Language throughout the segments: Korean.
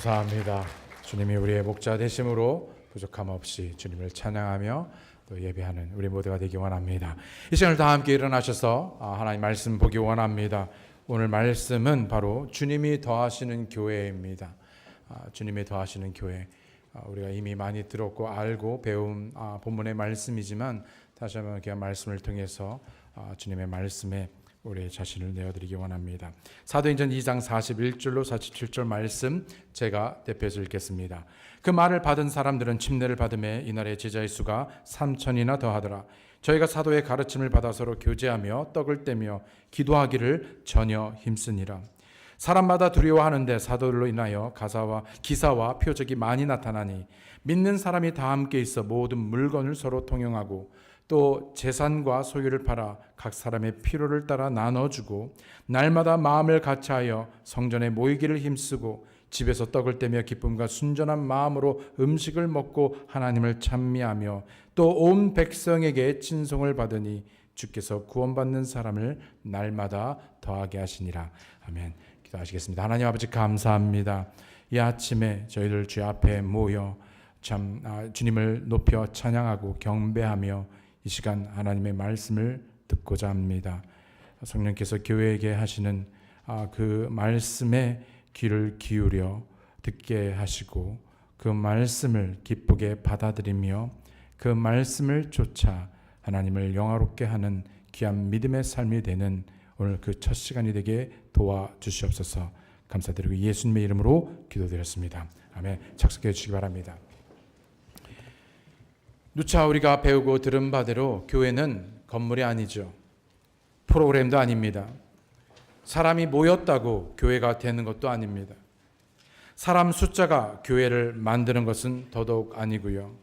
감사합니다. 주님이 우리의 목자 되심으로 부족함 없이 주님을 찬양하며 또 예배하는 우리 모두가 되기 원합니다. 이 시간을 다 함께 일어나셔서 하나님 말씀 보기 원합니다. 오늘 말씀은 바로 주님이 더하시는 교회입니다. 주님이 더하시는 교회. 우리가 이미 많이 들었고 알고 배운 본문의 말씀이지만 다시 한번 그 말씀을 통해서 주님의 말씀에 우리 자신을 내어드리기 원합니다. 사도행전 2장 41절로 47절 말씀 제가 대표해서 읽겠습니다. 그 말을 받은 사람들은 침례를 받음에 이날의 제자의 수가 3천이나 더하더라. 저희가 사도의 가르침을 받아 서로 교제하며 떡을 떼며 기도하기를 전혀 힘쓰니라. 사람마다 두려워하는데 사도들로 인하여 기사와 표적이 많이 나타나니 믿는 사람이 다 함께 있어 모든 물건을 서로 통용하고 또 재산과 소유를 팔아 각 사람의 필요를 따라 나눠주고 날마다 마음을 같이하여 성전에 모이기를 힘쓰고 집에서 떡을 떼며 기쁨과 순전한 마음으로 음식을 먹고 하나님을 찬미하며 또 온 백성에게 친송을 받으니 주께서 구원받는 사람을 날마다 더하게 하시니라. 아멘. 기도하시겠습니다. 하나님 아버지 감사합니다. 이 아침에 저희들 주 앞에 모여 주님을 높여 찬양하고 경배하며 이 시간 하나님의 말씀을 듣고자 합니다. 성령께서 교회에게 하시는 그 말씀에 귀를 기울여 듣게 하시고 그 말씀을 기쁘게 받아들이며 그 말씀을 쫓아 하나님을 영화롭게 하는 귀한 믿음의 삶이 되는 오늘 그 첫 시간이 되게 도와주시옵소서. 감사드리고 예수님의 이름으로 기도드렸습니다. 아멘. 착석해 주시기 바랍니다. 누차 우리가 배우고 들은 바대로 교회는 건물이 아니죠. 프로그램도 아닙니다. 사람이 모였다고 교회가 되는 것도 아닙니다. 사람 숫자가 교회를 만드는 것은 더더욱 아니고요.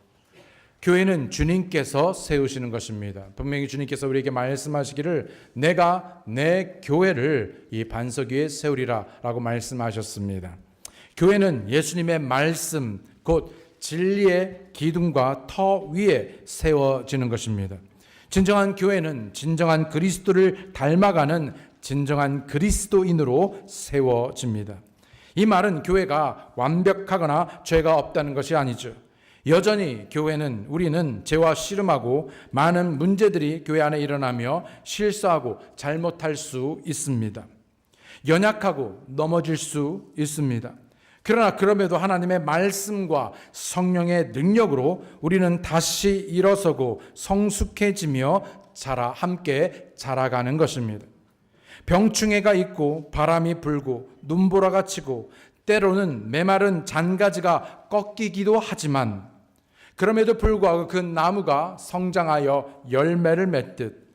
교회는 주님께서 세우시는 것입니다. 분명히 주님께서 우리에게 말씀하시기를 내가 내 교회를 이 반석 위에 세우리라 라고 말씀하셨습니다. 교회는 예수님의 말씀 곧 진리의 기둥과 터 위에 세워지는 것입니다. 진정한 교회는 진정한 그리스도를 닮아가는 진정한 그리스도인으로 세워집니다. 이 말은 교회가 완벽하거나 죄가 없다는 것이 아니죠. 여전히 우리는 죄와 씨름하고 많은 문제들이 교회 안에 일어나며 실수하고 잘못할 수 있습니다. 연약하고 넘어질 수 있습니다. 그러나 그럼에도 하나님의 말씀과 성령의 능력으로 우리는 다시 일어서고 성숙해지며 함께 자라가는 것입니다. 병충해가 있고 바람이 불고 눈보라가 치고 때로는 메마른 잔가지가 꺾이기도 하지만 그럼에도 불구하고 그 나무가 성장하여 열매를 맺듯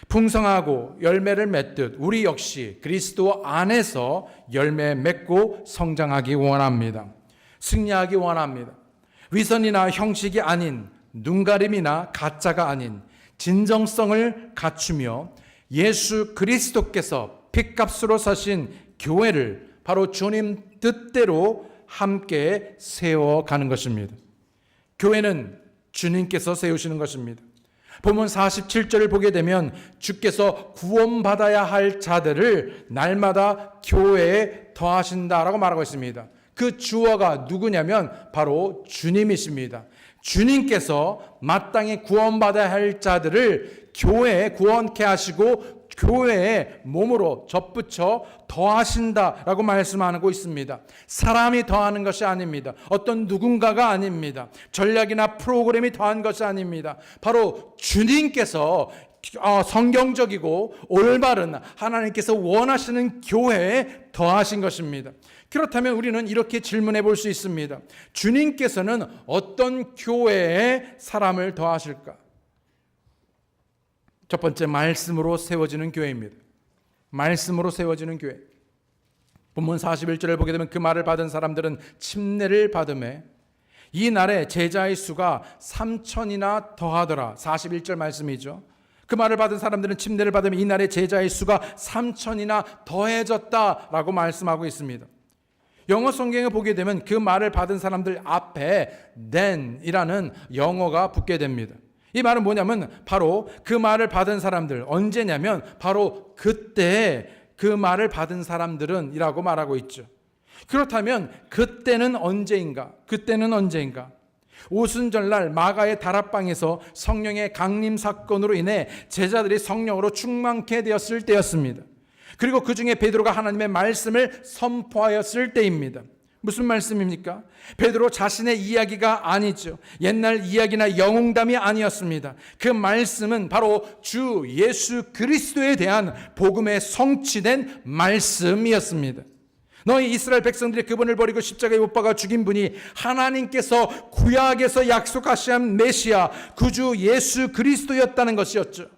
풍성하고 열매를 맺듯 우리 역시 그리스도 안에서 열매 맺고 성장하기 원합니다. 승리하기 원합니다. 위선이나 형식이 아닌 눈가림이나 가짜가 아닌 진정성을 갖추며 예수 그리스도께서 핏값으로 사신 교회를 바로 주님 뜻대로 함께 세워가는 것입니다. 교회는 주님께서 세우시는 것입니다. 본문 47절을 보게 되면 주께서 구원받아야 할 자들을 날마다 교회에 더하신다라고 말하고 있습니다. 그 주어가 누구냐면 바로 주님이십니다. 주님께서 마땅히 구원받아야 할 자들을 교회에 구원케 하시고 교회에 몸으로 접붙여 더하신다라고 말씀하고 있습니다. 사람이 더하는 것이 아닙니다. 어떤 누군가가 아닙니다. 전략이나 프로그램이 더한 것이 아닙니다. 바로 주님께서 성경적이고 올바른 하나님께서 원하시는 교회에 더하신 것입니다. 그렇다면 우리는 이렇게 질문해 볼 수 있습니다. 주님께서는 어떤 교회에 사람을 더하실까? 첫 번째, 말씀으로 세워지는 교회입니다. 말씀으로 세워지는 교회. 본문 41절을 보게 되면 그 말을 받은 사람들은 침례를 받음에 이 날에 제자의 수가 3천이나 더하더라. 41절 말씀이죠. 그 말을 받은 사람들은 침례를 받으면 이 날에 제자의 수가 3천이나 더해졌다라고 말씀하고 있습니다. 영어 성경에 보게 되면 그 말을 받은 사람들 앞에 then이라는 영어가 붙게 됩니다. 이 말은 뭐냐면 바로 그 말을 받은 사람들, 언제냐면 바로 그때 그 말을 받은 사람들은 이라고 말하고 있죠. 그렇다면 그때는 언제인가? 오순절날 마가의 다락방에서 성령의 강림 사건으로 인해 제자들이 성령으로 충만케 되었을 때였습니다. 그리고 그 중에 베드로가 하나님의 말씀을 선포하였을 때입니다. 무슨 말씀입니까? 베드로 자신의 이야기가 아니죠. 옛날 이야기나 영웅담이 아니었습니다. 그 말씀은 바로 주 예수 그리스도에 대한 복음의 성취된 말씀이었습니다. 너희 이스라엘 백성들이 그분을 버리고 십자가에 못 박아 죽인 분이 하나님께서 구약에서 약속하신 메시아 구주 예수 그리스도였다는 것이었죠.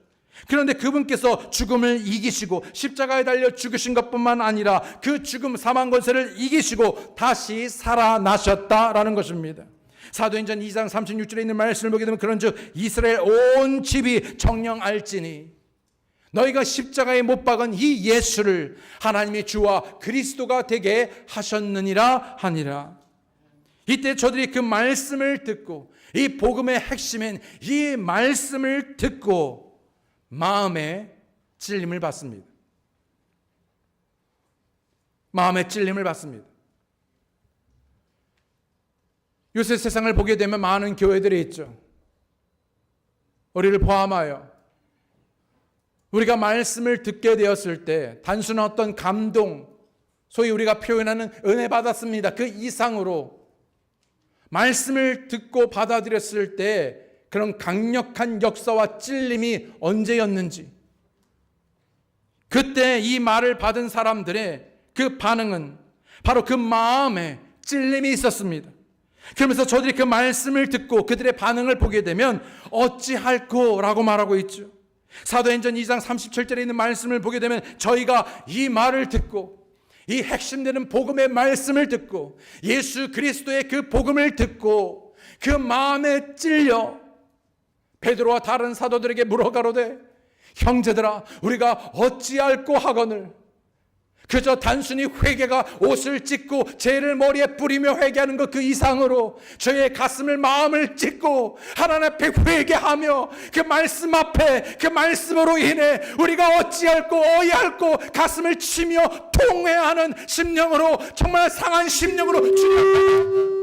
그런데 그분께서 죽음을 이기시고 십자가에 달려 죽으신 것뿐만 아니라 그 죽음 사망 권세를 이기시고 다시 살아나셨다라는 것입니다. 사도행전 2장 36절에 있는 말씀을 보게 되면 그런즉 이스라엘 온 집이 정녕 알지니 너희가 십자가에 못 박은 이 예수를 하나님의 주와 그리스도가 되게 하셨느니라 하니라. 이때 저들이 그 말씀을 듣고 이 복음의 핵심인 이 말씀을 듣고 마음에 찔림을 받습니다. 마음에 찔림을 받습니다. 요새 세상을 보게 되면 많은 교회들이 있죠. 우리를 포함하여 우리가 말씀을 듣게 되었을 때 단순한 어떤 감동, 소위 우리가 표현하는 은혜 받았습니다. 그 이상으로 말씀을 듣고 받아들였을 때 그런 강력한 역사와 찔림이 언제였는지, 그때 이 말을 받은 사람들의 그 반응은 바로 그 마음에 찔림이 있었습니다. 그러면서 저들이 그 말씀을 듣고 그들의 반응을 보게 되면 어찌할꼬 라고 말하고 있죠. 사도행전 2장 37절에 있는 말씀을 보게 되면 저희가 이 말을 듣고 이 핵심되는 복음의 말씀을 듣고 예수 그리스도의 그 복음을 듣고 그 마음에 찔려 베드로와 다른 사도들에게 물어가로되 형제들아 우리가 어찌할꼬 하거늘 그저 단순히 회개가 옷을 찢고 죄를 머리에 뿌리며 회개하는 것 그 이상으로 저의 가슴을 마음을 찢고 하나님 앞에 회개하며 그 말씀 앞에 그 말씀으로 인해 우리가 어찌할꼬 어이할꼬 가슴을 치며 통회하는 심령으로 정말 상한 심령으로 주님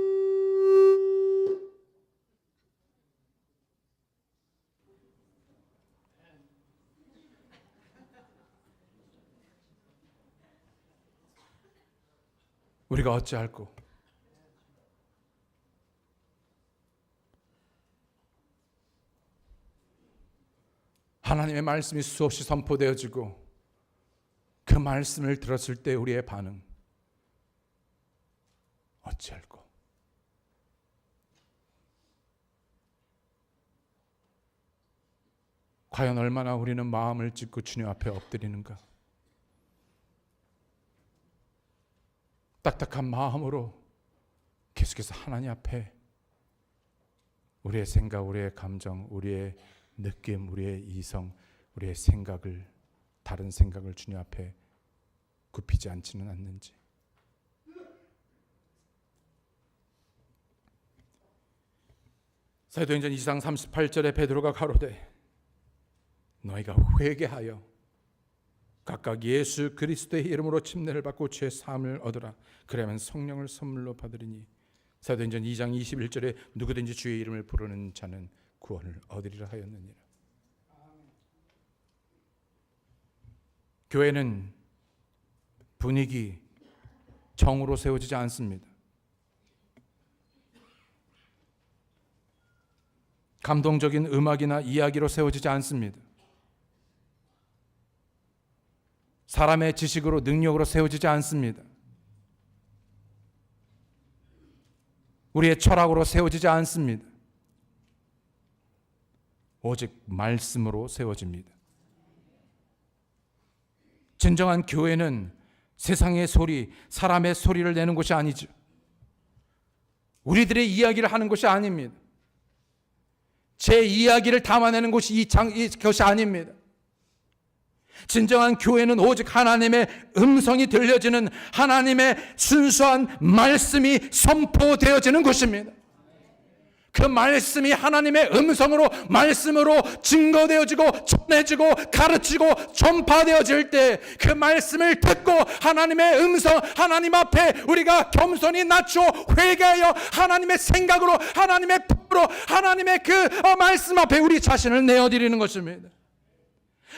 우리가 어찌할꼬 하나님의 말씀이 수없이 선포되어지고 그 말씀을 들었을 때 우리의 반응 어찌할꼬 과연 얼마나 우리는 마음을 찢고 주님 앞에 엎드리는가. 딱딱한 마음으로 계속해서 하나님 앞에 우리의 생각, 우리의 감정, 우리의 느낌, 우리의 이성, 우리의 생각을 다른 생각을 주님 앞에 굽히지 않지는 않는지. 사도행전 2장 38절에 베드로가 가로되 너희가 회개하여 각각 예수 그리스도의 이름으로 침례를 받고 죄 사함을 얻으라. 그러면 성령을 선물로 받으리니. 사도행전 2장 21절에 누구든지 주의 이름을 부르는 자는 구원을 얻으리라 하였느니라. 교회는 분위기, 정으로 세워지지 않습니다. 감동적인 음악이나 이야기로 세워지지 않습니다. 사람의 지식으로 능력으로 세워지지 않습니다. 우리의 철학으로 세워지지 않습니다. 오직 말씀으로 세워집니다. 진정한 교회는 세상의 소리, 사람의 소리를 내는 곳이 아니죠. 우리들의 이야기를 하는 곳이 아닙니다. 제 이야기를 담아내는 곳이 이것이 아닙니다. 진정한 교회는 오직 하나님의 음성이 들려지는 하나님의 순수한 말씀이 선포되어지는 곳입니다. 그 말씀이 하나님의 음성으로, 말씀으로 증거되어지고 전해지고 가르치고 전파되어질 때 그 말씀을 듣고 하나님의 음성, 하나님 앞에 우리가 겸손히 낮추어 회개하여 하나님의 생각으로, 하나님의 뜻으로, 하나님의 그 말씀 앞에 우리 자신을 내어드리는 것입니다.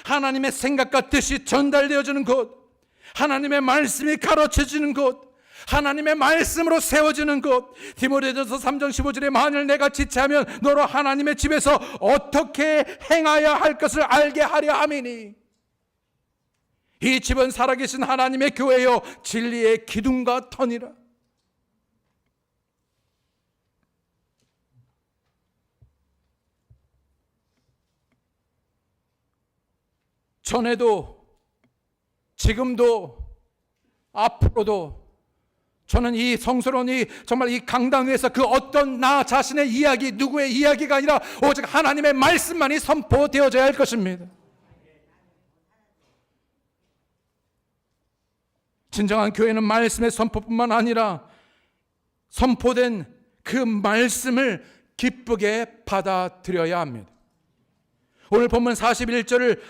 하나님의 생각과 뜻이 전달되어지는 곳, 하나님의 말씀이 가르쳐지는 곳, 하나님의 말씀으로 세워지는 것. 디모데전서 3장 15절에 만일 내가 지체하면 너로 하나님의 집에서 어떻게 행하여야 할 것을 알게 하려 함이니 이 집은 살아계신 하나님의 교회요 진리의 기둥과 터니라. 전에도 지금도 앞으로도 저는 이 성스러운 정말 이 강당 위에서 그 어떤 나 자신의 이야기, 누구의 이야기가 아니라 오직 하나님의 말씀만이 선포되어져야 할 것입니다. 진정한 교회는 말씀의 선포뿐만 아니라 선포된 그 말씀을 기쁘게 받아들여야 합니다. 오늘 본문 41절을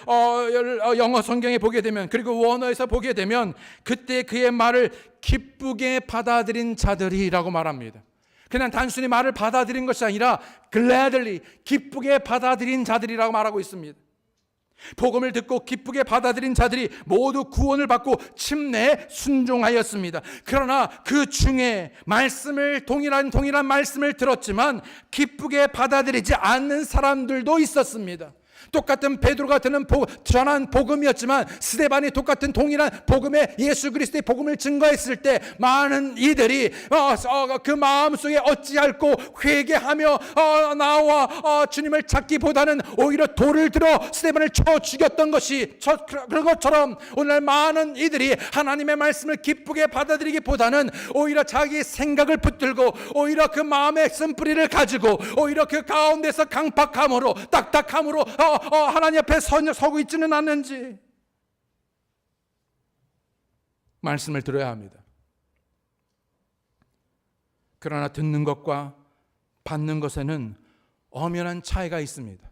영어 성경에 보게 되면, 그리고 원어에서 보게 되면 그때 그의 말을 기쁘게 받아들인 자들이라고 말합니다. 그냥 단순히 말을 받아들인 것이 아니라 gladly, 기쁘게 받아들인 자들이라고 말하고 있습니다. 복음을 듣고 기쁘게 받아들인 자들이 모두 구원을 받고 침례에 순종하였습니다. 그러나 그 중에 말씀을 동일한 말씀을 들었지만 기쁘게 받아들이지 않는 사람들도 있었습니다. 똑같은 베드로가 전한 복음이었지만 스데반이 똑같은 동일한 복음에 예수 그리스도의 복음을 증거했을 때 많은 이들이 그 마음속에 어찌할꼬 회개하며 나와 주님을 찾기보다는 오히려 돌을 들어 스데반을 쳐 죽였던 것이 그런 것처럼 오늘 많은 이들이 하나님의 말씀을 기쁘게 받아들이기보다는 오히려 자기 생각을 붙들고 오히려 그 마음의 쓴뿌리를 가지고 오히려 그 가운데서 강팍함으로 딱딱함으로 하나님 앞에 서고 있지는 않는지 말씀을 들어야 합니다. 그러나 듣는 것과 받는 것에는 엄연한 차이가 있습니다.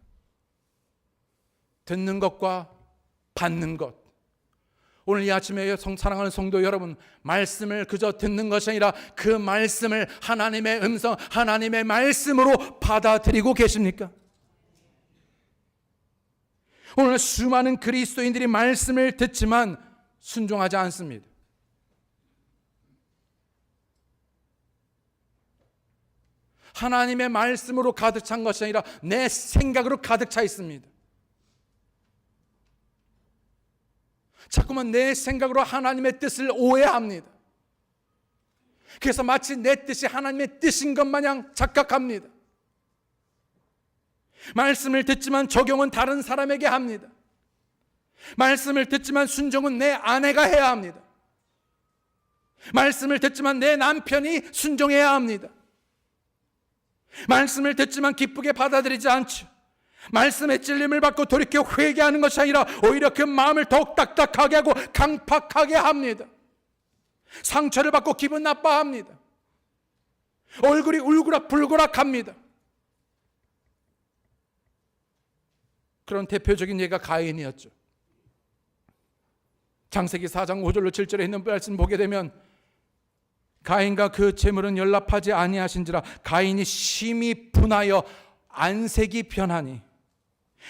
듣는 것과 받는 것. 오늘 이 아침에 사랑하는 성도 여러분, 말씀을 그저 듣는 것이 아니라 그 말씀을 하나님의 음성, 하나님의 말씀으로 받아들이고 계십니까? 오늘 수많은 그리스도인들이 말씀을 듣지만 순종하지 않습니다. 하나님의 말씀으로 가득 찬 것이 아니라 내 생각으로 가득 차 있습니다. 자꾸만 내 생각으로 하나님의 뜻을 오해합니다. 그래서 마치 내 뜻이 하나님의 뜻인 것 마냥 착각합니다. 말씀을 듣지만 적용은 다른 사람에게 합니다. 말씀을 듣지만 순종은 내 아내가 해야 합니다. 말씀을 듣지만 내 남편이 순종해야 합니다. 말씀을 듣지만 기쁘게 받아들이지 않죠. 말씀의 찔림을 받고 돌이켜 회개하는 것이 아니라 오히려 그 마음을 더욱 딱딱하게 하고 강팍하게 합니다. 상처를 받고 기분 나빠합니다. 얼굴이 울그락불그락합니다. 그런 대표적인 예가 가인이었죠. 창세기 4장 5절로 7절에 있는 말씀 보게 되면 가인과 그 재물은 연락하지 아니하신지라 가인이 심히 분하여 안색이 변하니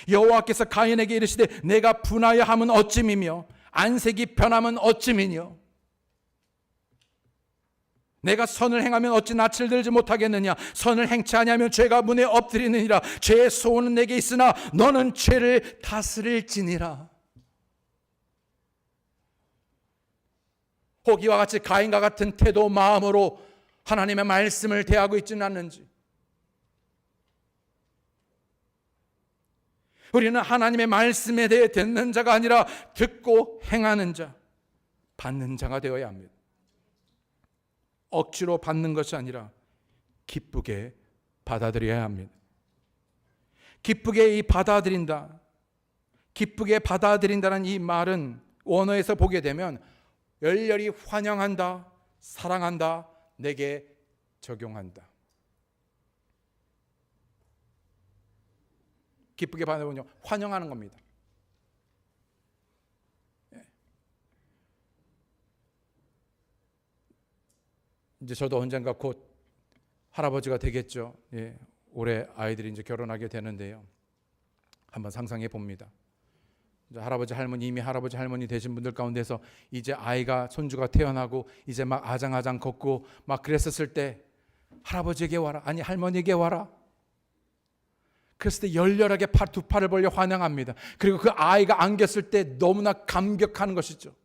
여호와께서 가인에게 이르시되 내가 분하여 함은 어찌미며 안색이 변함은 어찌미뇨 내가 선을 행하면 어찌 낯을 들지 못하겠느냐 선을 행치 아니하면 죄가 문에 엎드리느니라 죄의 소원은 내게 있으나 너는 죄를 다스릴지니라. 혹 이와 같이 가인과 같은 태도 마음으로 하나님의 말씀을 대하고 있지는 않는지. 우리는 하나님의 말씀에 대해 듣는 자가 아니라 듣고 행하는 자, 받는 자가 되어야 합니다. 억지로 받는 것이 아니라 기쁘게 받아들여야 합니다. 기쁘게 받아들인다. 기쁘게 받아들인다는 이 말은 원어에서 보게 되면 열렬히 환영한다, 사랑한다, 내게 적용한다. 기쁘게 받아보냐? 환영하는 겁니다. 이제 저도 언젠가 곧 할아버지가 되겠죠. 예, 올해 아이들이 이제 결혼하게 되는데요. 한번 상상해 봅니다. 이제 할아버지 할머니, 이미 할아버지 할머니 되신 분들 가운데서 이제 아이가 손주가 태어나고 이제 막 아장아장 걷고 막 그랬었을 때 할아버지에게 와라, 아니 할머니에게 와라. 그랬을 때 열렬하게 두 팔을 벌려 환영합니다. 그리고 그 아이가 안겼을 때 너무나 감격하는 것이죠.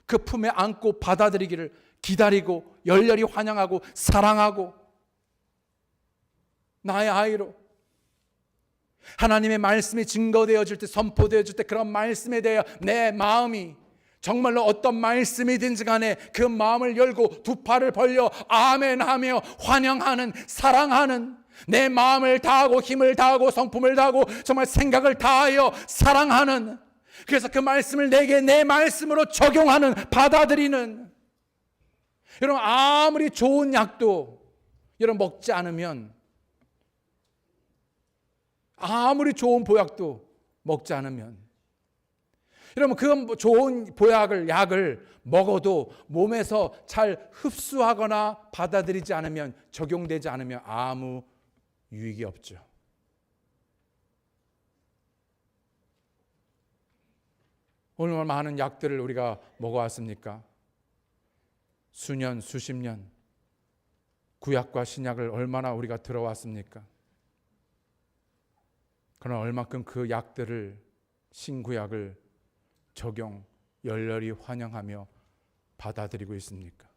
그 품에 안고 받아들이기를 기다리고 열렬히 환영하고 사랑하고 나의 아이로 하나님의 말씀이 증거되어질 때, 선포되어질 때 그런 말씀에 대해 내 마음이 정말로 어떤 말씀이든지 간에 그 마음을 열고 두 팔을 벌려 아멘하며 환영하는, 사랑하는, 내 마음을 다하고 힘을 다하고 성품을 다하고 정말 생각을 다하여 사랑하는, 그래서 그 말씀을 내게 내 말씀으로 적용하는, 받아들이는. 여러분, 아무리 좋은 약도 여러분 먹지 않으면, 아무리 좋은 보약도 먹지 않으면, 여러분 그 좋은 보약을, 약을 먹어도 몸에서 잘 흡수하거나 받아들이지 않으면, 적용되지 않으면 아무 유익이 없죠. 얼마나 많은 약들을 우리가 먹어왔습니까? 수년, 수십 년 구약과 신약을 얼마나 우리가 들어왔습니까? 그러나 얼마큼 그 약들을, 신구약을 적용, 열렬히 환영하며 받아들이고 있습니까?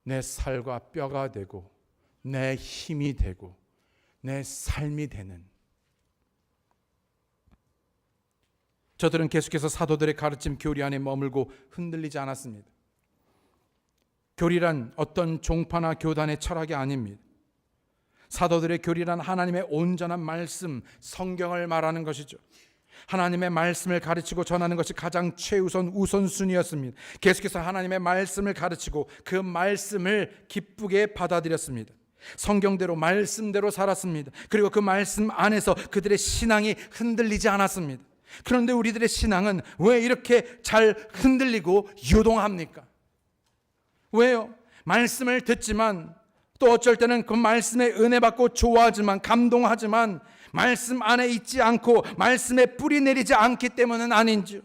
내 살과 뼈가 되고 내 힘이 되고 내 삶이 되는. 저들은 계속해서 사도들의 가르침 교리 안에 머물고 흔들리지 않았습니다. 교리란 어떤 종파나 교단의 철학이 아닙니다. 사도들의 교리란 하나님의 온전한 말씀, 성경을 말하는 것이죠. 하나님의 말씀을 가르치고 전하는 것이 가장 최우선 우선순위였습니다. 계속해서 하나님의 말씀을 가르치고 그 말씀을 기쁘게 받아들였습니다. 성경대로, 말씀대로 살았습니다. 그리고 그 말씀 안에서 그들의 신앙이 흔들리지 않았습니다. 그런데 우리들의 신앙은 왜 이렇게 잘 흔들리고 요동합니까? 왜요? 말씀을 듣지만, 또 어쩔 때는 그 말씀에 은혜 받고 좋아하지만, 감동하지만 말씀 안에 있지 않고 말씀에 뿌리 내리지 않기 때문은 아닌지요.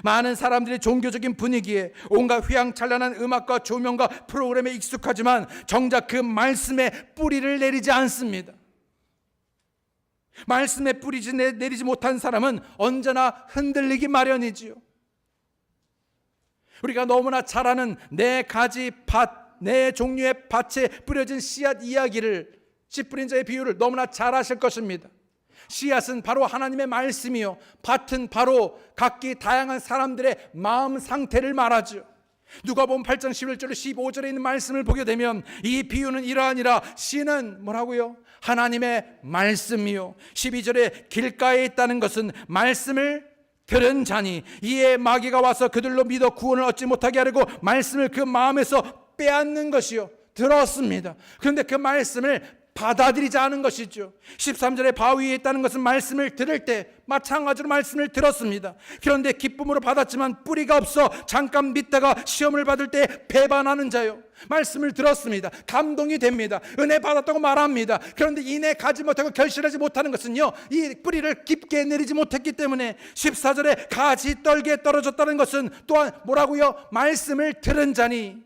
많은 사람들이 종교적인 분위기에 온갖 휘황찬란한 음악과 조명과 프로그램에 익숙하지만 정작 그 말씀에 뿌리를 내리지 않습니다. 말씀에 뿌리 내리지 못한 사람은 언제나 흔들리기 마련이지요. 우리가 너무나 잘 아는 네 가지 밭, 네 종류의 밭에 뿌려진 씨앗 이야기를, 씨 뿌린 자의 비유를 너무나 잘 아실 것입니다. 씨앗은 바로 하나님의 말씀이요, 밭은 바로 각기 다양한 사람들의 마음 상태를 말하죠. 누가복음 8장 11절 15절에 있는 말씀을 보게 되면 이 비유는 이러하니라. 씨는 뭐라고요? 하나님의 말씀이요. 12절에 길가에 있다는 것은 말씀을 들은 자니 이에 마귀가 와서 그들로 믿어 구원을 얻지 못하게 하려고 말씀을 그 마음에서 빼앗는 것이요. 들었습니다. 그런데 그 말씀을 받아들이지 않은 것이죠. 13절에 바위에 있다는 것은 말씀을 들을 때 마찬가지로 말씀을 들었습니다. 그런데 기쁨으로 받았지만 뿌리가 없어 잠깐 믿다가 시험을 받을 때 배반하는 자요. 말씀을 들었습니다. 감동이 됩니다. 은혜 받았다고 말합니다. 그런데 이내 가지 못하고 결실하지 못하는 것은요, 이 뿌리를 깊게 내리지 못했기 때문에. 14절에 가지 떨게 떨어졌다는 것은 또한 뭐라고요? 말씀을 들은 자니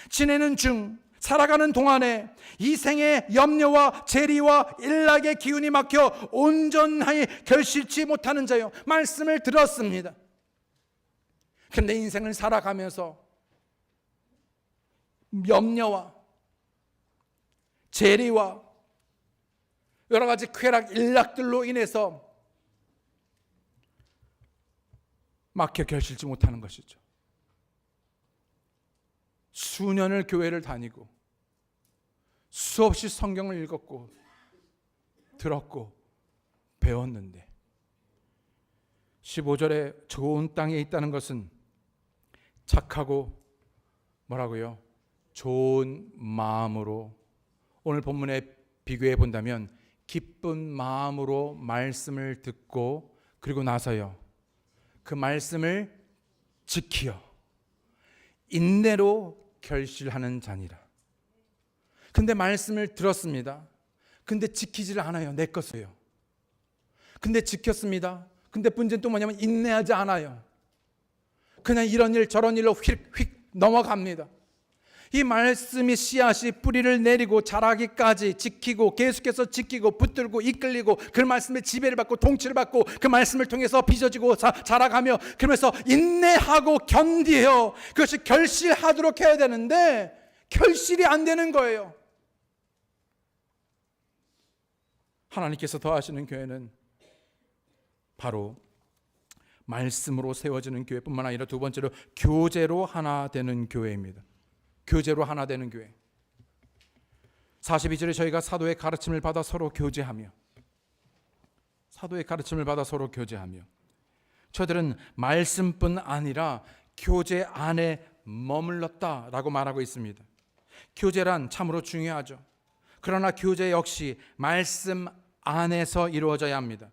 지내는 중, 살아가는 동안에 이 생의 염려와 재리와 일락의 기운이 막혀 온전하게 결실치 못하는 자요. 말씀을 들었습니다. 그런데 인생을 살아가면서 염려와 재리와 여러 가지 쾌락, 일락들로 인해서 막혀 결실치 못하는 것이죠. 수년을 교회를 다니고 수없이 성경을 읽었고 들었고 배웠는데 15절에 좋은 땅에 있다는 것은 착하고 뭐라고요? 좋은 마음으로, 오늘 본문에 비교해 본다면 기쁜 마음으로 말씀을 듣고 그리고 나서요, 그 말씀을 지키어 인내로 결실하는 자니라. 근데 말씀을 들었습니다. 근데 지키지를 않아요. 내 것이에요. 근데 지켰습니다. 근데 문제는 또 뭐냐면 인내하지 않아요. 그냥 이런 일 저런 일로 휙휙 넘어갑니다. 이 말씀이 씨앗이 뿌리를 내리고 자라기까지 지키고 계속해서 지키고 붙들고 이끌리고 그 말씀의 지배를 받고 통치를 받고 그 말씀을 통해서 빚어지고 자라가며 그러면서 인내하고 견디어 그것이 결실하도록 해야 되는데 결실이 안 되는 거예요. 하나님께서 더하시는 교회는 바로 말씀으로 세워지는 교회뿐만 아니라 두 번째로 교제로 하나 되는 교회입니다. 교제로 하나 되는 교회. 42절에 저희가 사도의 가르침을 받아 서로 교제하며 저들은 말씀뿐 아니라 교제 안에 머물렀다라고 말하고 있습니다. 교제란 참으로 중요하죠. 그러나 교제 역시 말씀 안에서 이루어져야 합니다.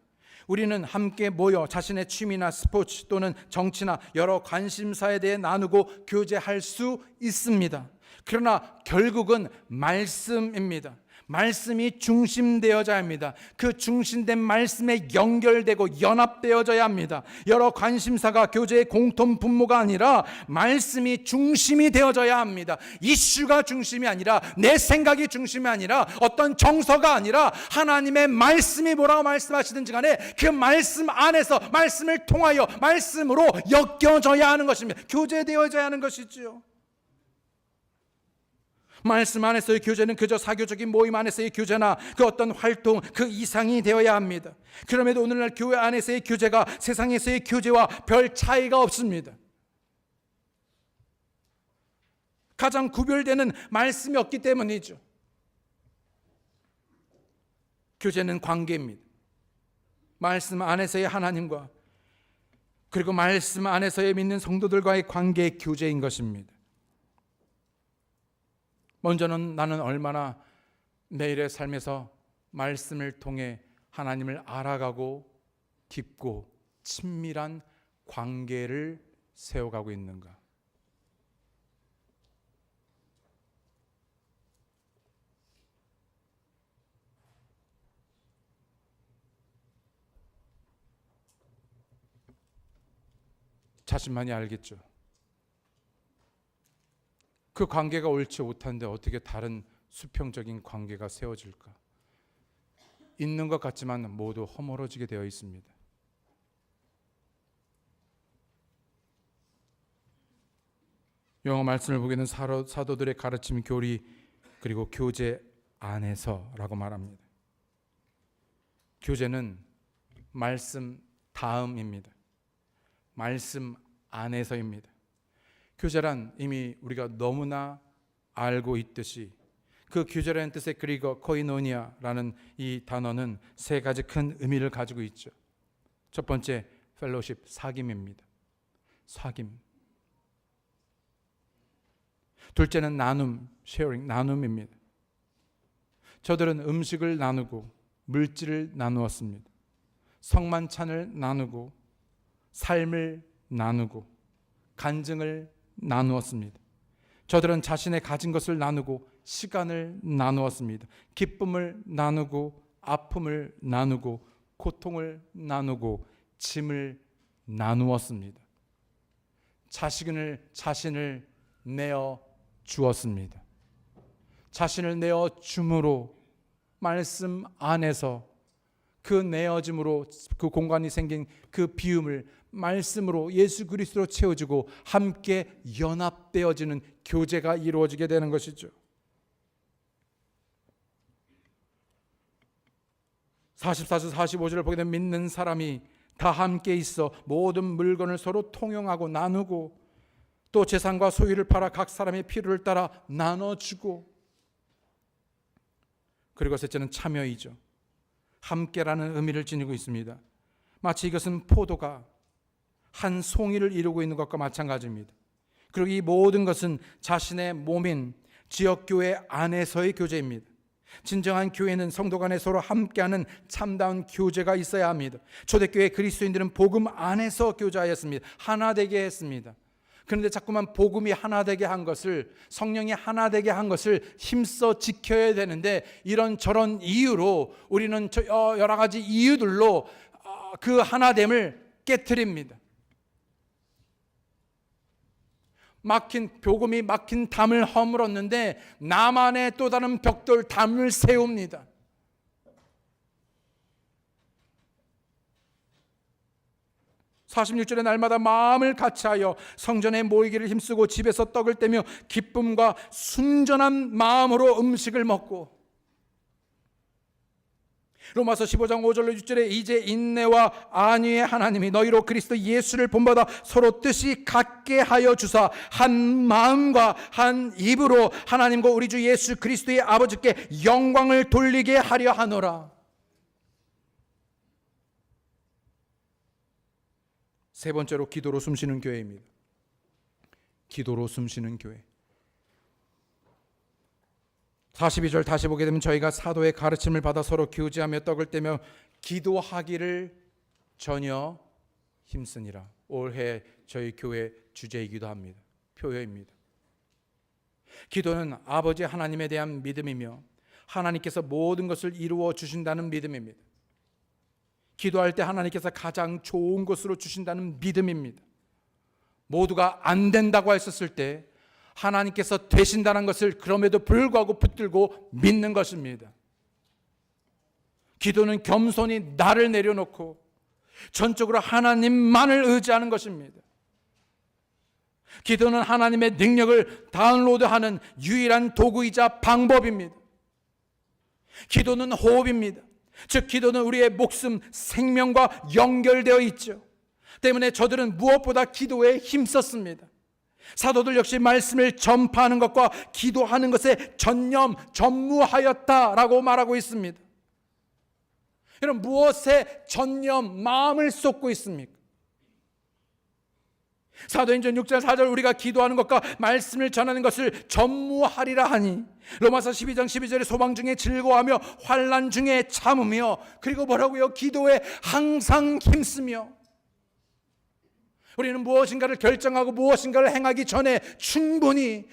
우리는 함께 모여 자신의 취미나 스포츠 또는 정치나 여러 관심사에 대해 나누고 교제할 수 있습니다. 그러나 결국은 말씀입니다. 말씀이 중심되어져야 합니다. 그 중심된 말씀에 연결되고 연합되어져야 합니다. 여러 관심사가 교제의 공통 분모가 아니라 말씀이 중심이 되어져야 합니다. 이슈가 중심이 아니라 내 생각이 중심이 아니라 어떤 정서가 아니라 하나님의 말씀이 뭐라고 말씀하시든지 간에 그 말씀 안에서 말씀을 통하여 말씀으로 엮여져야 하는 것입니다. 교제되어져야 하는 것이지요. 말씀 안에서의 교제는 그저 사교적인 모임 안에서의 교제나 그 어떤 활동 그 이상이 되어야 합니다. 그럼에도 오늘날 교회 안에서의 교제가 세상에서의 교제와 별 차이가 없습니다. 가장 구별되는 말씀이 없기 때문이죠. 교제는 관계입니다. 말씀 안에서의 하나님과 그리고 말씀 안에서의 믿는 성도들과의 관계의 교제인 것입니다. 먼저는 나는 얼마나 내일의 삶에서 말씀을 통해 하나님을 알아가고 깊고 친밀한 관계를 세워가고 있는가. 자신만이 알겠죠. 그 관계가 옳지 못한데 어떻게 다른 수평적인 관계가 세워질까? 있는 것 같지만 모두 허물어지게 되어 있습니다. 영어 말씀을 보게 되는 사도들의 가르침, 교리 그리고 교제 안에서라고 말합니다. 교제는 말씀 다음입니다. 말씀 안에서입니다. 교제란 이미 우리가 너무나 알고 있듯이 그 교제라는 뜻의 그리고 코이노니아라는 이 단어는 세 가지 큰 의미를 가지고 있죠. 첫 번째, 펠로십, 사귐입니다. 사귐. 둘째는 나눔, 쉐어링, 나눔입니다. 저들은 음식을 나누고 물질을 나누었습니다. 성만찬을 나누고 삶을 나누고 간증을 나누었습니다. 저들은 자신의 가진 것을 나누고 시간을 나누었습니다. 기쁨을 나누고 아픔을 나누고 고통을 나누고 짐을 나누었습니다. 자신을 내어 주었습니다. 자신을 내어 줌으로 말씀 안에서 그 내어짐으로 그 공간이 생긴 그 비움을 말씀으로 예수 그리스도로 채워지고 함께 연합되어지는 교제가 이루어지게 되는 것이죠. 44절 45절을 보게 되면 믿는 사람이 다 함께 있어 모든 물건을 서로 통용하고 나누고 또 재산과 소유를 팔아 각 사람의 필요를 따라 나눠주고, 그리고 셋째는 참여이죠. 함께라는 의미를 지니고 있습니다. 마치 이것은 포도가 한 송이를 이루고 있는 것과 마찬가지입니다. 그리고 이 모든 것은 자신의 몸인 지역교회 안에서의 교제입니다. 진정한 교회는 성도 간에 서로 함께하는 참다운 교제가 있어야 합니다. 초대교회 그리스도인들은 복음 안에서 교제하였습니다. 하나 되게 했습니다. 그런데 자꾸만 복음이 하나 되게 한 것을, 성령이 하나 되게 한 것을 힘써 지켜야 되는데, 이런 저런 이유로 우리는 여러 가지 이유들로 그 하나됨을 깨트립니다. 복음이 막힌 담을 허물었는데 나만의 또 다른 벽돌 담을 세웁니다. (46절에) 날마다 마음을 같이하여 성전에 모이기를 힘쓰고 집에서 떡을 떼며 기쁨과 순전한 마음으로 음식을 먹고. 로마서 15장 5절로 6절에 이제 인내와 안위의 하나님이 너희로 그리스도 예수를 본받아 서로 뜻이 같게 하여 주사 한 마음과 한 입으로 하나님과 우리 주 예수 그리스도의 아버지께 영광을 돌리게 하려 하노라. 세 번째로 기도로 숨쉬는 교회입니다. 기도로 숨쉬는 교회. 42절 다시 보게 되면 저희가 사도의 가르침을 받아 서로 교제하며 떡을 떼며 기도하기를 전혀 힘쓰니라. 올해 저희 교회 주제이기도 합니다. 표어입니다. 기도는 아버지 하나님에 대한 믿음이며 하나님께서 모든 것을 이루어 주신다는 믿음입니다. 기도할 때 하나님께서 가장 좋은 것으로 주신다는 믿음입니다. 모두가 안 된다고 했었을 때 하나님께서 되신다는 것을 그럼에도 불구하고 붙들고 믿는 것입니다. 기도는 겸손히 나를 내려놓고 전적으로 하나님만을 의지하는 것입니다. 기도는 하나님의 능력을 다운로드하는 유일한 도구이자 방법입니다. 기도는 호흡입니다. 즉 기도는 우리의 목숨, 생명과 연결되어 있죠. 때문에 저들은 무엇보다 기도에 힘썼습니다. 사도들 역시 말씀을 전파하는 것과 기도하는 것에 전무하였다라고 말하고 있습니다. 여러분, 무엇에 마음을 쏟고 있습니까? 사도행전 6장 4절 우리가 기도하는 것과 말씀을 전하는 것을 전무하리라 하니, 로마서 12장 12절에 소방 중에 즐거워하며 환난 중에 참으며, 그리고 뭐라고요? 기도에 항상 힘쓰며. 우리는 무엇인가를 결정하고 무엇인가를 행하기 전에 충분히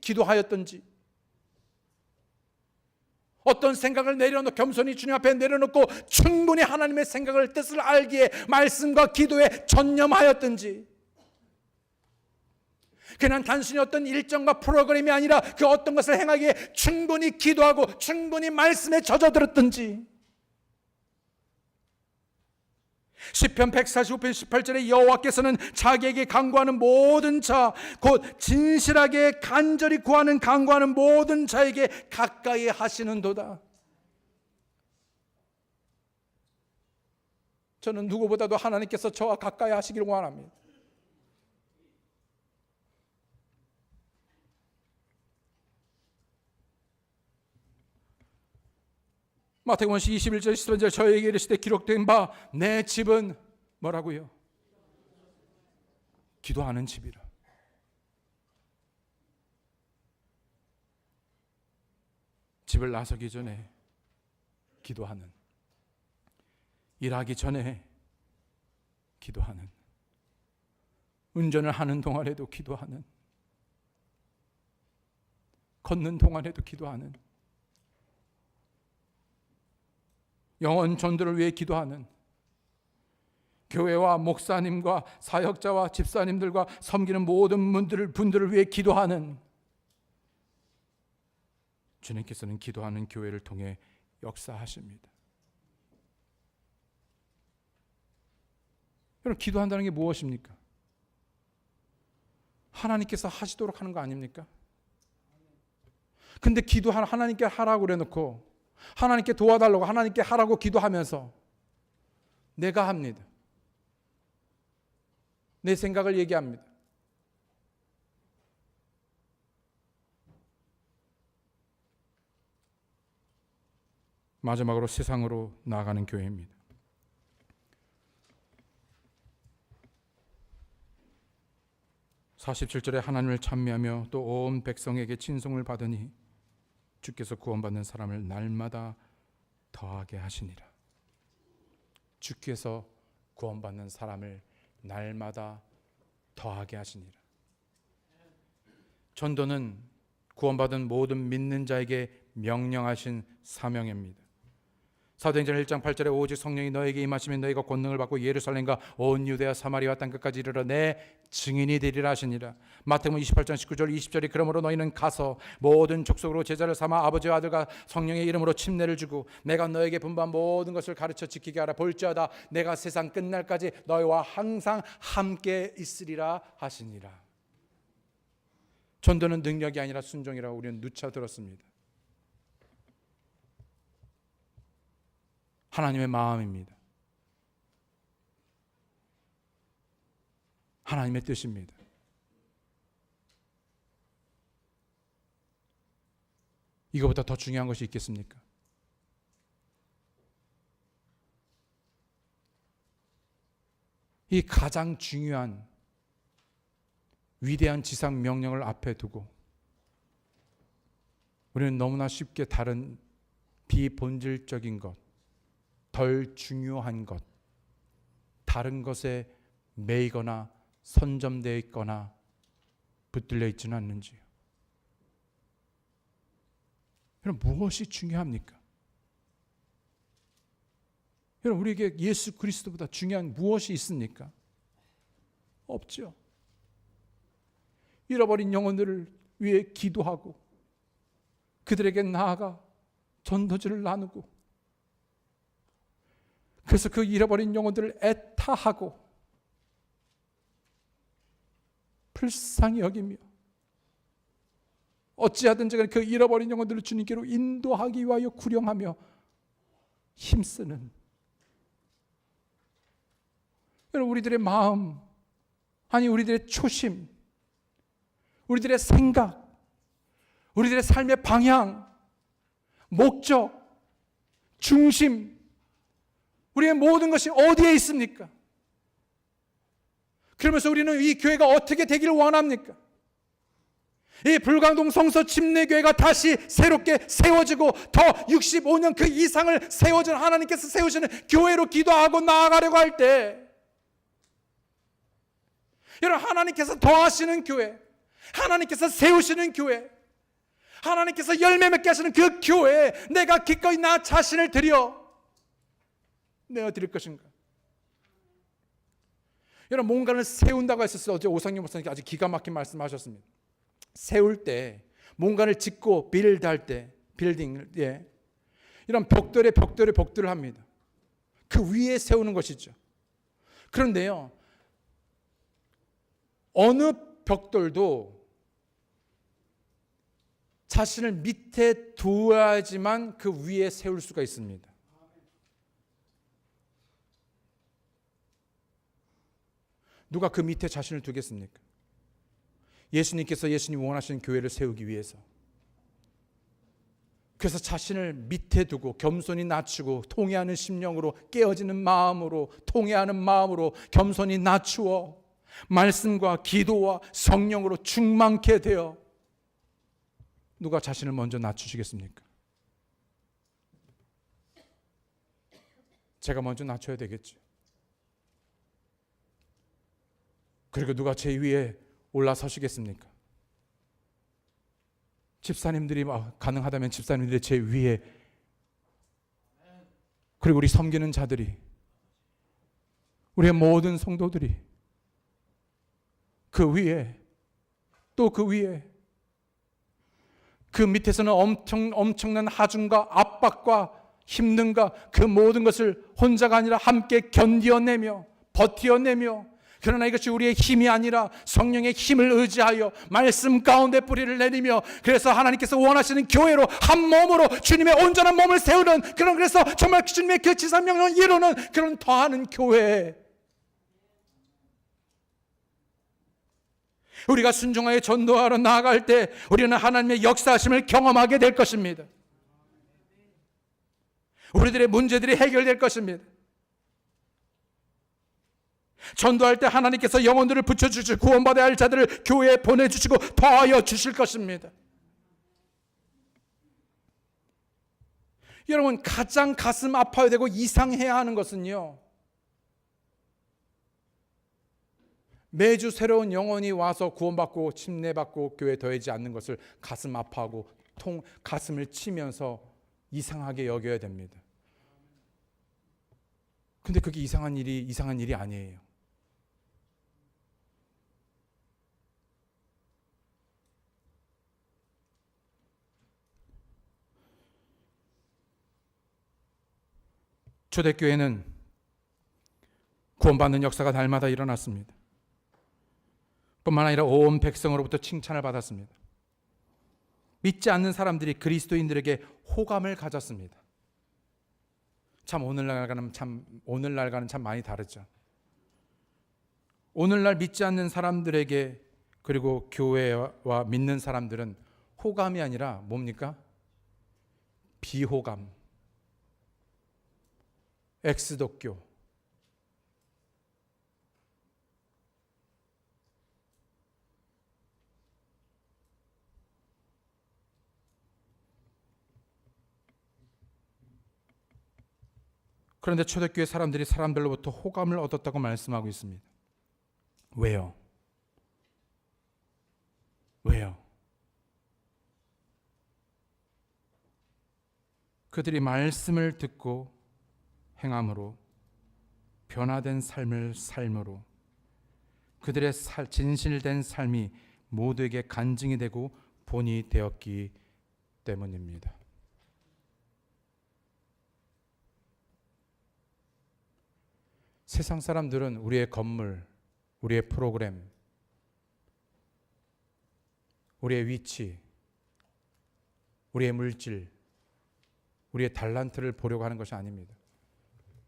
기도하였던지, 어떤 생각을 겸손히 주님 앞에 내려놓고 충분히 하나님의 생각을, 뜻을 알기에 말씀과 기도에 전념하였던지, 그냥 단순히 어떤 일정과 프로그램이 아니라 그 어떤 것을 행하기에 충분히 기도하고 충분히 말씀에 젖어들었던지. 시편 145편 18절에 여호와께서는 자기에게 간구하는 모든 자, 곧 진실하게 간절히 구하는 간구하는 모든 자에게 가까이 하시는도다. 저는 누구보다도 하나님께서 저와 가까이 하시기를 원합니다. 마태복음 21절 13절 저에게 이르시되 기록된 바 내 집은 뭐라고요? 기도하는 집이라. 집을 나서기 전에 기도하는, 일하기 전에 기도하는, 운전을 하는 동안에도 기도하는, 걷는 동안에도 기도하는, 영혼 전도를 위해 기도하는, 교회와 목사님과 사역자와 집사님들과 섬기는 모든 분들을 위해 기도하는, 주님께서는 기도하는 교회를 통해 역사하십니다. 여러분, 기도한다는 게 무엇입니까? 하나님께서 하시도록 하는 거 아닙니까? 근데 하나님께 하라고 그래놓고, 하나님께 도와달라고, 하나님께 하라고 기도하면서 내가 합니다. 내 생각을 얘기합니다. 마지막으로 세상으로 나아가는 교회입니다. (47절에) 하나님을 찬미하며 또 온 백성에게 친송을 받으니 주께서 구원받는 사람을 날마다 더하게 하시니라. 주께서 구원받는 사람을 날마다 더하게 하시니라. 전도는 구원받은 모든 믿는 자에게 명령하신 사명입니다. 사도행전 1장 8절에 오직 성령이 너에게 임하시면 너희가 권능을 받고 예루살렘과 온 유대와 사마리아 땅끝까지 이르러 내 증인이 되리라 하시니라. 마태복음 28장 19절 20절이 그러므로 너희는 가서 모든 족속으로 제자를 삼아 아버지와 아들과 성령의 이름으로 침례를 주고 내가 너에게 분부한 모든 것을 가르쳐 지키게 하라. 볼지어다 내가 세상 끝날까지 너희와 항상 함께 있으리라 하시니라. 전도는 능력이 아니라 순종이라고 우리는 누차 들었습니다. 하나님의 마음입니다. 하나님의 뜻입니다. 이거보다 더 중요한 것이 있겠습니까? 이 가장 중요한 위대한 지상 명령을 앞에 두고 우리는 너무나 쉽게 다른 비본질적인 것, 덜 중요한 것, 다른 것에 매이거나 선점되어 있거나 붙들려 있지는 않는지요. 여러분, 무엇이 중요합니까? 여러분, 우리에게 예수 그리스도보다 중요한 무엇이 있습니까? 없죠. 잃어버린 영혼들을 위해 기도하고 그들에게 나아가 전도지를 나누고 그래서 그 잃어버린 영혼들을 애타하고 불쌍히 여기며 어찌하든지 간에 그 잃어버린 영혼들을 주님께로 인도하기 위하여 구령하며 힘쓰는 여러분, 우리들의 마음, 아니 우리들의 초심, 우리들의 생각, 우리들의 삶의 방향, 목적, 중심, 우리의 모든 것이 어디에 있습니까? 그러면서 우리는 이 교회가 어떻게 되기를 원합니까? 이 불광동 성서 침례교회가 다시 새롭게 세워지고 더 65년 그 이상을 세워준 하나님께서 세우시는 교회로 기도하고 나아가려고 할 때 여러분, 하나님께서 더하시는 교회, 하나님께서 세우시는 교회, 하나님께서 열매 맺게 하시는 그 교회에 내가 기꺼이 나 자신을 내어드릴 것인가? 여러분, 뭔가를 세운다고 했었어요. 어제 오상영 목사님께 아주 기가 막힌 말씀하셨습니다. 세울 때, 뭔가를 짓고 빌드할 때, 빌딩, 이런 벽돌을 합니다. 그 위에 세우는 것이죠. 그런데요, 어느 벽돌도 자신을 밑에 두어야지만 그 위에 세울 수가 있습니다. 누가 그 밑에 자신을 두겠습니까? 예수님께서 예수님 원하시는 교회를 세우기 위해서, 그래서 자신을 밑에 두고 겸손히 낮추고 통회하는 심령으로, 깨어지는 마음으로, 통회하는 마음으로 겸손히 낮추어 말씀과 기도와 성령으로 충만케 되어 누가 자신을 먼저 낮추시겠습니까? 제가 먼저 낮춰야 되겠죠. 그리고 누가 제 위에 올라서시겠습니까? 집사님들이 가능하다면 집사님들이 제 위에, 그리고 우리 섬기는 자들이, 우리의 모든 성도들이 그 위에, 또 그 위에, 그 밑에서는 엄청난 하중과 압박과 힘든가 그 모든 것을 혼자가 아니라 함께 견뎌내며 버텨내며, 그러나 이것이 우리의 힘이 아니라 성령의 힘을 의지하여 말씀 가운데 뿌리를 내리며, 그래서 하나님께서 원하시는 교회로 한 몸으로 주님의 온전한 몸을 세우는 그래서 정말 주님의 그 지상명령을 이루는 그런 더하는 교회, 우리가 순종하여 전도하러 나아갈 때 우리는 하나님의 역사하심을 경험하게 될 것입니다. 우리들의 문제들이 해결될 것입니다. 전도할 때 하나님께서 영혼들을 붙여주시고 구원받아야 할 자들을 교회에 보내주시고 더하여 주실 것입니다. 여러분, 가장 가슴 아파야 되고 이상해야 하는 것은요, 매주 새로운 영혼이 와서 구원받고 침례받고 교회에 더해지 않는 것을 가슴 아파하고 가슴을 치면서 이상하게 여겨야 됩니다. 근데 그게 이상한 일이 아니에요. 초대교회는 구원받는 역사가 날마다 일어났습니다. 뿐만 아니라 온 백성으로부터 칭찬을 받았습니다. 믿지 않는 사람들이 그리스도인들에게 호감을 가졌습니다. 참 오늘날과는 참 많이 다르죠. 오늘날 믿지 않는 사람들에게, 그리고 교회와 믿는 사람들은 호감이 아니라 뭡니까? 비호감, 엑스도교. 그런데 초대교회 사람들이 사람들로부터 호감을 얻었다고 말씀하고 있습니다. 왜요? 그들이 말씀을 듣고 행함으로, 변화된 삶을 삶으로, 그들의 진실된 삶이 모두에게 간증이 되고 본이 되었기 때문입니다. 세상 사람들은 우리의 건물, 우리의 프로그램, 우리의 위치, 우리의 물질, 우리의 달란트를 보려고 하는 것이 아닙니다.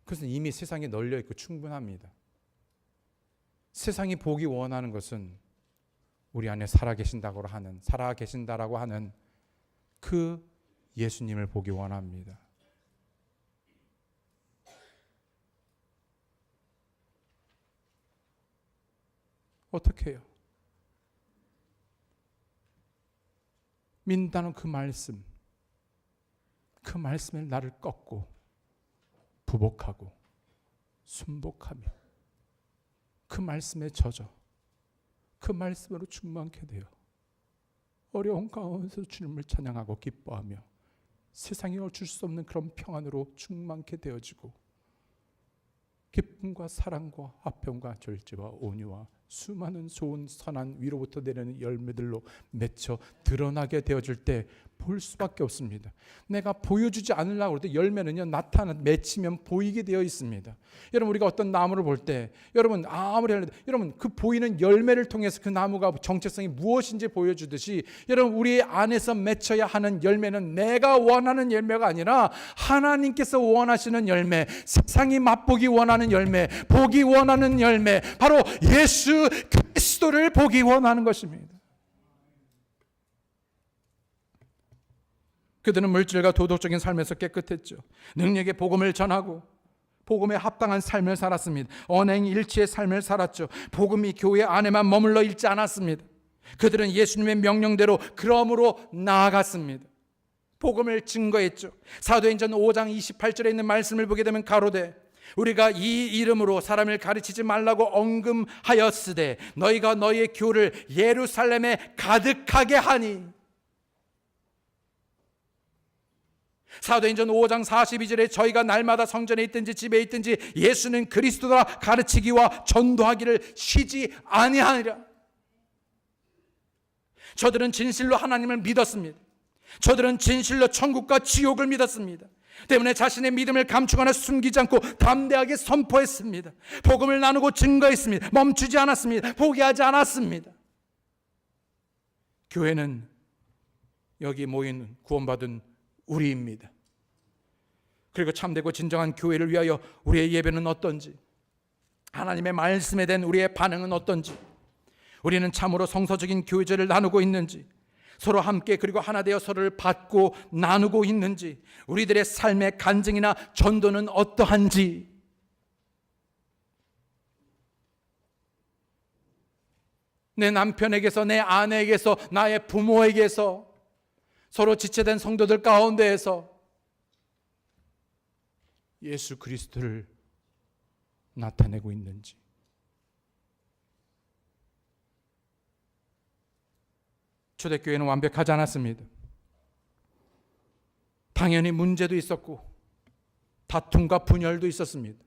그것은 이미 세상에 널려 있고 충분합니다. 세상이 보기 원하는 것은 우리 안에 살아계신다라고 하는 그 예수님을 보기 원합니다. 어떻게 해요? 믿는다는 그 말씀에 나를 꺾고 부복하고 순복하며 그 말씀에 젖어 그 말씀으로 충만케 되어 어려운 가운데서 주님을 찬양하고 기뻐하며 세상이 줄 수 없는 그런 평안으로 충만케 되어지고 기쁨과 사랑과 화평과 절제와 온유와 수많은 좋은 선한 위로부터 내리는 열매들로 맺혀 드러나게 되어질 때 볼 수밖에 없습니다. 내가 보여주지 않으려고 할 때 열매는요, 맺히면 보이게 되어 있습니다. 여러분, 우리가 어떤 나무를 볼 때 여러분 여러분 그 보이는 열매를 통해서 그 나무가 정체성이 무엇인지 보여주듯이 여러분, 우리 안에서 맺혀야 하는 열매는 내가 원하는 열매가 아니라 하나님께서 원하시는 열매, 세상이 맛보기 원하는 열매, 보기 원하는 열매, 바로 예수 그리스도를 보기 원하는 것입니다. 그들은 물질과 도덕적인 삶에서 깨끗했죠. 능력의 복음을 전하고 복음에 합당한 삶을 살았습니다. 언행일치의 삶을 살았죠. 복음이 교회 안에만 머물러 있지 않았습니다. 그들은 예수님의 명령대로 그러므로 나아갔습니다. 복음을 증거했죠. 사도행전 5장 28절에 있는 말씀을 보게 되면 가로되 우리가 이 이름으로 사람을 가르치지 말라고 언금하였으되 너희가 너희의 교를 예루살렘에 가득하게 하니. 사도행전 5장 42절에 저희가 날마다 성전에 있든지 집에 있든지 예수는 그리스도라 가르치기와 전도하기를 쉬지 아니하니라. 저들은 진실로 하나님을 믿었습니다. 저들은 진실로 천국과 지옥을 믿었습니다. 때문에 자신의 믿음을 감추거나 숨기지 않고 담대하게 선포했습니다. 복음을 나누고 증거했습니다. 멈추지 않았습니다. 포기하지 않았습니다. 교회는 여기 모인 구원받은 우리입니다. 그리고 참되고 진정한 교회를 위하여 우리의 예배는 어떤지, 하나님의 말씀에 대한 우리의 반응은 어떤지, 우리는 참으로 성서적인 교제를 나누고 있는지, 서로 함께 그리고 하나 되어 서로를 받고 나누고 있는지, 우리들의 삶의 간증이나 전도는 어떠한지, 내 남편에게서, 내 아내에게서, 나의 부모에게서, 서로 지체된 성도들 가운데에서 예수 그리스도를 나타내고 있는지, 초대교회는 완벽하지 않았습니다. 당연히 문제도 있었고 다툼과 분열도 있었습니다.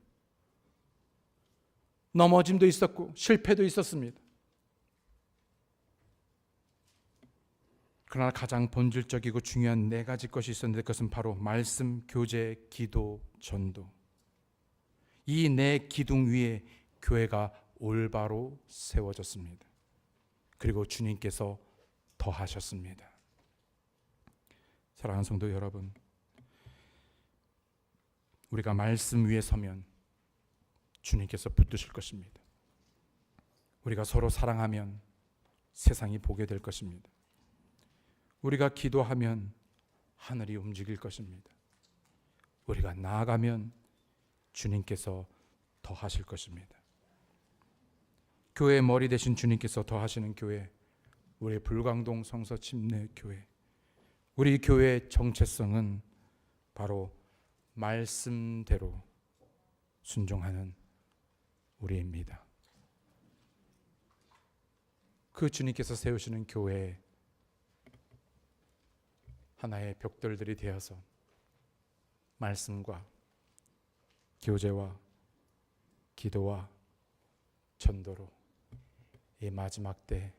넘어짐도 있었고 실패도 있었습니다. 그러나 가장 본질적이고 중요한 네 가지 것이 있었는데 그것은 바로 말씀, 교제, 기도, 전도. 이 네 기둥 위에 교회가 올바로 세워졌습니다. 그리고 주님께서 더하셨습니다. 사랑하는 성도 여러분, 우리가 말씀 위에 서면 주님께서 붙드실 것입니다. 우리가 서로 사랑하면 세상이 보게 될 것입니다. 우리가 기도하면 하늘이 움직일 것입니다. 우리가 나아가면 주님께서 더하실 것입니다. 교회의 머리 대신 주님께서 더하시는 교회, 우리 불광동 성서 침례교회, 우리 교회의 정체성은 바로 말씀대로 순종하는 우리입니다. 그 주님께서 세우시는 교회에 하나의 벽돌들이 되어서 말씀과 교제와 기도와 전도로 이 마지막 때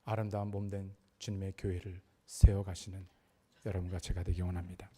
아름다운 몸된 주님의 교회를 세워가시는 여러분과 제가 되기 원합니다.